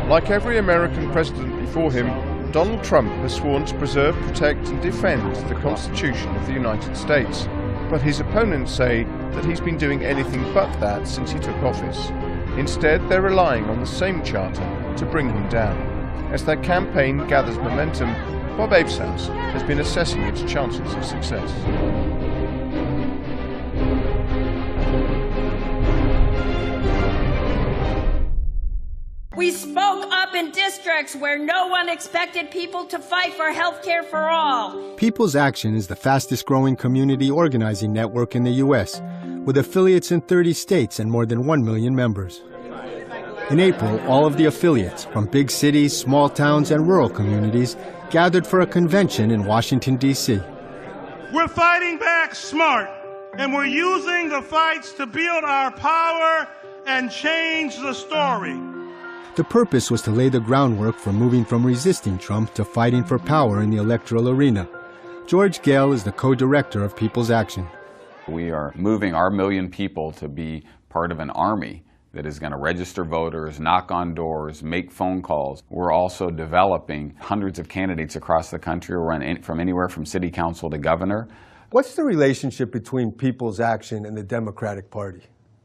Like every American president before him, Donald Trump has sworn to preserve, protect and defend the Constitution of the United States. But his opponents say that he's been doing anything but that since he took office. Instead, they're relying on the same charter to bring him down. As their campaign gathers momentum, Bob Abeshouse has been assessing its chances of success. We spoke up in districts where no one expected people to fight for health care for all. People's Action is the fastest growing community organizing network in the U.S., with affiliates in 30 states and more than 1 million members. In April, all of the affiliates from big cities, small towns, and rural communities gathered for a convention in Washington, D.C. We're fighting back smart, and we're using the fights to build our power and change the story. The purpose was to lay the groundwork for moving from resisting Trump to fighting for power in the electoral arena. George Gale is the co-director of People's Action. We are moving our million people to be part of an army that is going to register voters, knock on doors, make phone calls. We're also developing hundreds of candidates across the country who run from anywhere from city council to governor. What's the relationship between People's Action and the Democratic Party?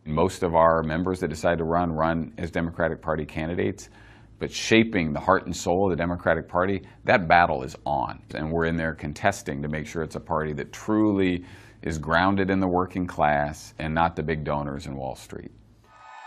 Most of our members that decide to run as Democratic Party candidates, but shaping the heart and soul of the Democratic Party, that battle is on. And we're in there contesting to make sure it's a party that truly is grounded in the working class and not the big donors in Wall Street.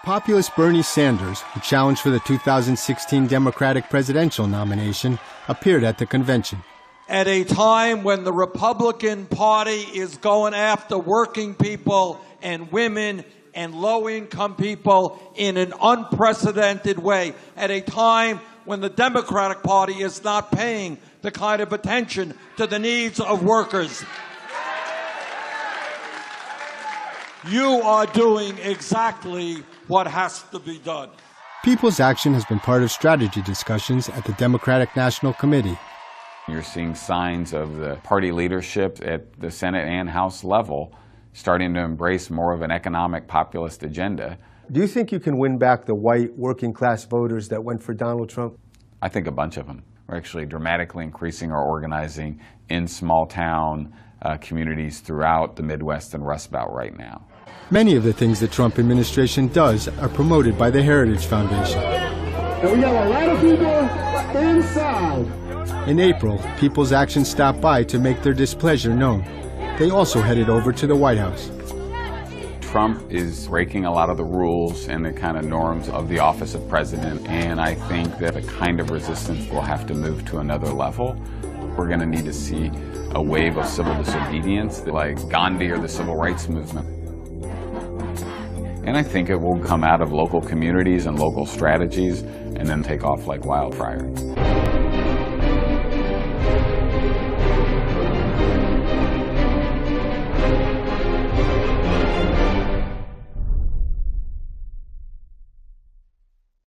Populist Bernie Sanders, who challenged for the 2016 Democratic presidential nomination, appeared at the convention. At a time when the Republican Party is going after working people and women and low-income people in an unprecedented way, at a time when the Democratic Party is not paying the kind of attention to the needs of workers. You are doing exactly what has to be done. People's Action has been part of strategy discussions at the Democratic National Committee. You're seeing signs of the party leadership at the Senate and House level starting to embrace more of an economic populist agenda. Do you think you can win back the white working class voters that went for Donald Trump? I think a bunch of them. We're actually dramatically increasing our organizing in small town communities throughout the Midwest and Rust Belt right now. Many of the things the Trump administration does are promoted by the Heritage Foundation. And we have a lot of people inside. In April, People's Action stopped by to make their displeasure known. They also headed over to the White House. Trump is breaking a lot of the rules and the kind of norms of the office of president, and I think that the kind of resistance will have to move to another level. We're going to need to see a wave of civil disobedience like Gandhi or the civil rights movement. And I think it will come out of local communities and local strategies and then take off like wildfire.